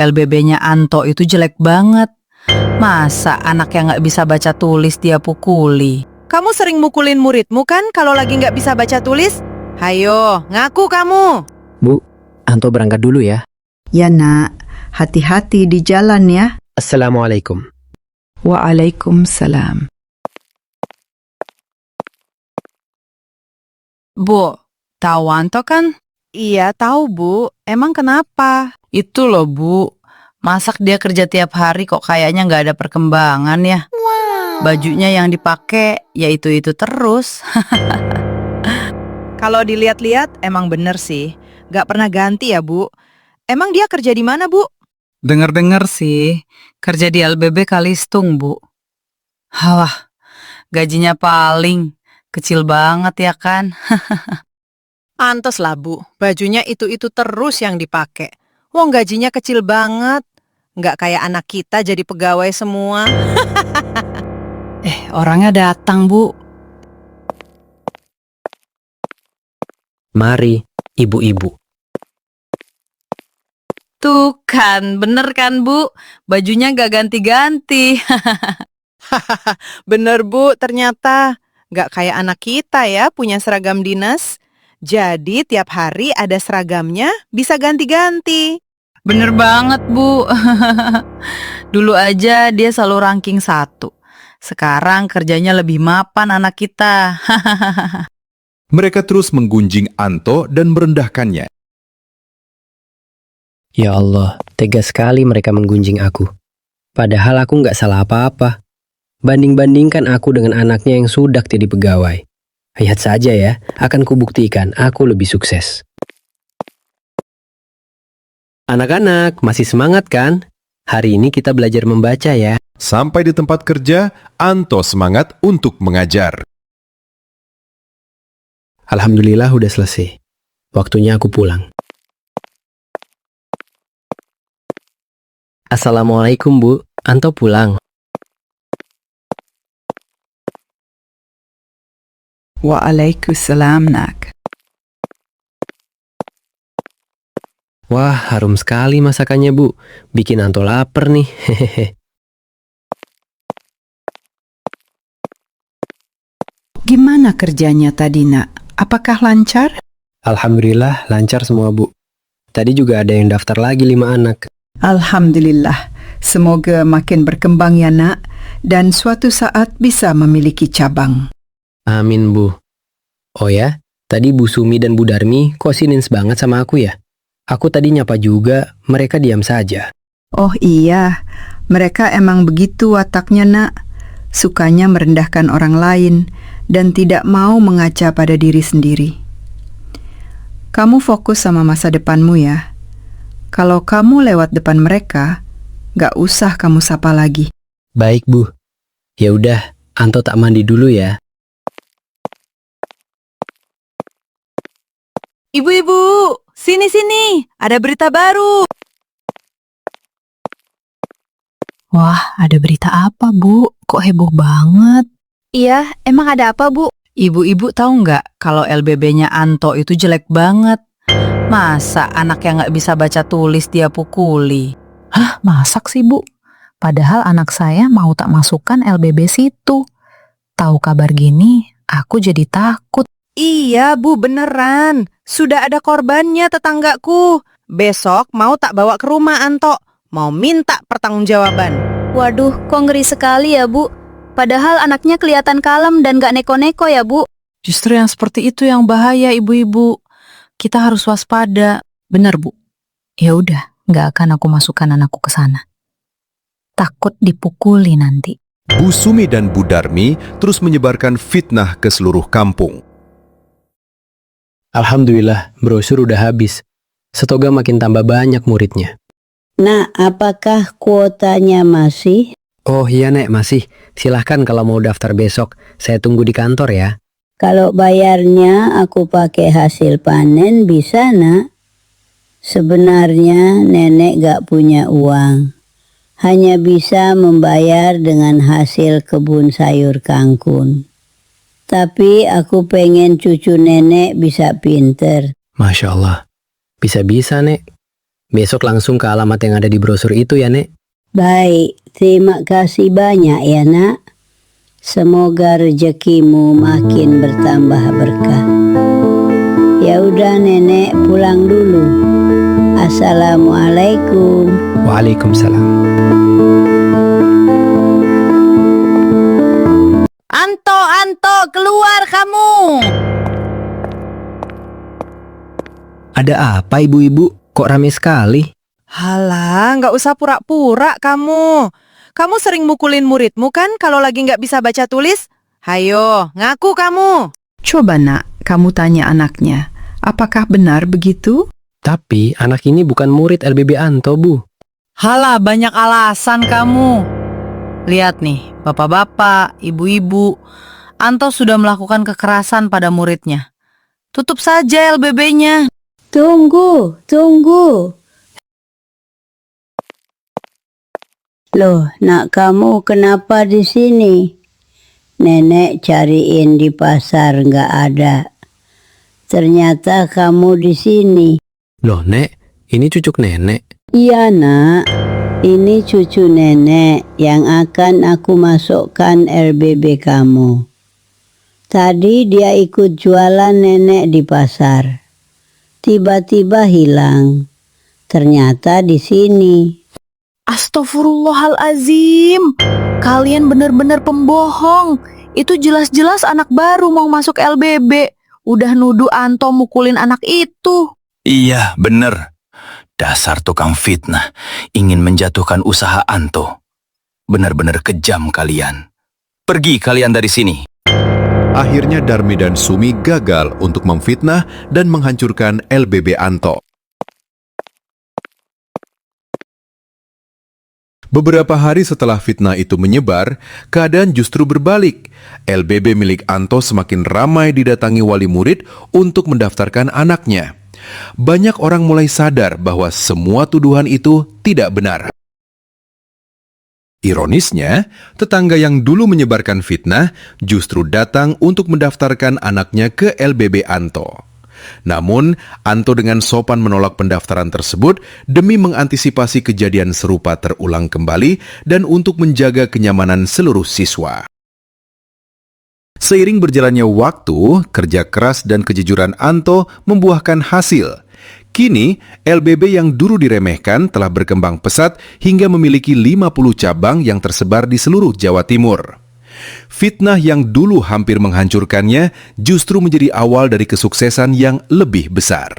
LBB-nya Anto itu jelek banget. Masa anak yang nggak bisa baca tulis dia pukuli? Kamu sering mukulin muridmu kan kalau lagi nggak bisa baca tulis? Hayo, ngaku kamu. Bu, Anto berangkat dulu ya. Ya nak, hati-hati di jalan ya. Assalamualaikum. Waalaikumsalam. Bu, tahu Anto kan? Iya tahu Bu, emang kenapa? Itu loh Bu, masak dia kerja tiap hari kok kayaknya nggak ada perkembangan ya. Bajunya yang dipakai ya itu-itu terus. Kalau dilihat-lihat emang bener sih, nggak pernah ganti ya Bu. Emang dia kerja di mana Bu? Dengar-dengar sih, kerja di LBB Kalistung, Bu. Wah, gajinya paling kecil banget ya kan? Pantes lah Bu, bajunya itu-itu terus yang dipakai. Wong gajinya kecil banget, nggak kayak anak kita jadi pegawai semua. Orangnya datang, Bu. Mari, ibu-ibu. Tuh kan, bener kan Bu? Bajunya gak ganti-ganti. Bener Bu, ternyata nggak kayak anak kita ya punya seragam dinas. Jadi tiap hari ada seragamnya, bisa ganti-ganti. Bener banget Bu. Dulu aja dia selalu ranking 1. Sekarang kerjanya lebih mapan anak kita. Mereka terus menggunjing Anto dan merendahkannya. Ya Allah, tega sekali mereka menggunjing aku. Padahal aku nggak salah apa-apa. Banding-bandingkan aku dengan anaknya yang sudah jadi pegawai. Lihat saja ya, akan kubuktikan aku lebih sukses. Anak-anak, masih semangat kan? Hari ini kita belajar membaca ya. Sampai di tempat kerja, Anto semangat untuk mengajar. Alhamdulillah udah selesai. Waktunya aku pulang. Assalamualaikum Bu, Anto pulang. Waalaikumsalam nak. Wah, harum sekali masakannya Bu. Bikin Anto lapar nih. Hehehe. Gimana kerjanya tadi nak? Apakah lancar? Alhamdulillah lancar semua Bu. Tadi juga ada yang daftar lagi 5 anak. Alhamdulillah. Semoga makin berkembang ya nak. Dan suatu saat bisa memiliki cabang. Amin Bu. Oh ya, tadi Bu Sumi dan Bu Darmi kok sinins banget sama aku ya? Aku tadi nyapa juga, mereka diam saja. Oh iya, mereka emang begitu wataknya nak. Sukanya merendahkan orang lain dan tidak mau mengaca pada diri sendiri. Kamu fokus sama masa depanmu ya. Kalau kamu lewat depan mereka, gak usah kamu sapa lagi. Baik Bu. Ya udah, Anto tak mandi dulu ya. Ibu-ibu, sini-sini, ada berita baru. Wah, ada berita apa Bu? Kok heboh banget? Iya, emang ada apa, Bu? Ibu-ibu tahu nggak kalau LBB-nya Anto itu jelek banget? Masa anak yang nggak bisa baca tulis dia pukuli? Hah, masak sih Bu? Padahal anak saya mau tak masukkan LBB situ. Tahu kabar gini, aku jadi takut. Iya Bu, beneran. Sudah ada korbannya tetanggaku. Besok mau tak bawa ke rumah Anto. Mau minta pertanggungjawaban. Waduh, kok ngeri sekali ya, Bu? Padahal anaknya kelihatan kalem dan gak neko-neko ya, Bu. Justru yang seperti itu yang bahaya ibu-ibu. Kita harus waspada. Benar Bu? Ya udah, nggak akan aku masukkan anakku ke sana. Takut dipukuli nanti. Bu Sumi dan Bu Darmi terus menyebarkan fitnah ke seluruh kampung. Alhamdulillah, brosur udah habis. Setoga makin tambah banyak muridnya. Nah, apakah kuotanya masih? Oh iya Nek, masih. Silahkan kalau mau daftar besok. Saya tunggu di kantor ya. Kalau bayarnya aku pakai hasil panen bisa, Nak? Sebenarnya nenek gak punya uang. Hanya bisa membayar dengan hasil kebun sayur kangkung. Tapi aku pengen cucu nenek bisa pinter. Masya Allah. Bisa-bisa Nek. Besok langsung ke alamat yang ada di brosur itu ya, Nek. Baik, terima kasih banyak ya nak. Semoga rezekimu makin bertambah berkah. Ya udah nenek pulang dulu. Assalamualaikum. Waalaikumsalam. Anto, keluar kamu. Ada apa ibu-ibu? Kok rame sekali? Halah, nggak usah pura-pura kamu. Kamu sering mukulin muridmu kan kalau lagi nggak bisa baca tulis? Hayo, ngaku kamu. Coba nak, kamu tanya anaknya, apakah benar begitu? Tapi anak ini bukan murid LBB Anto, Bu. Halah, banyak alasan kamu. Lihat nih, bapak-bapak, ibu-ibu, Anto sudah melakukan kekerasan pada muridnya. Tutup saja LBB-nya. Tunggu. Loh, nak kamu kenapa di sini? Nenek cariin di pasar nggak ada. Ternyata kamu di sini. Loh, Nek, ini cucuk nenek. Iya nak, ini cucu nenek yang akan aku masukkan LBB kamu. Tadi dia ikut jualan nenek di pasar. Tiba-tiba hilang. Ternyata di sini. Astagfirullahalazim. Kalian benar-benar pembohong. Itu jelas-jelas anak baru mau masuk LBB. Udah nuduh Anto mukulin anak itu. Iya, bener. Dasar tukang fitnah, ingin menjatuhkan usaha Anto. Benar-benar kejam kalian. Pergi kalian dari sini. Akhirnya Darmi dan Sumi gagal untuk memfitnah dan menghancurkan LBB Anto. Beberapa hari setelah fitnah itu menyebar, keadaan justru berbalik. LBB milik Anto semakin ramai didatangi wali murid untuk mendaftarkan anaknya. Banyak orang mulai sadar bahwa semua tuduhan itu tidak benar. Ironisnya, tetangga yang dulu menyebarkan fitnah justru datang untuk mendaftarkan anaknya ke LBB Anto. Namun, Anto dengan sopan menolak pendaftaran tersebut demi mengantisipasi kejadian serupa terulang kembali dan untuk menjaga kenyamanan seluruh siswa. Seiring berjalannya waktu, kerja keras dan kejujuran Anto membuahkan hasil. Kini, LBB yang dulu diremehkan telah berkembang pesat hingga memiliki 50 cabang yang tersebar di seluruh Jawa Timur. Fitnah yang dulu hampir menghancurkannya justru menjadi awal dari kesuksesan yang lebih besar.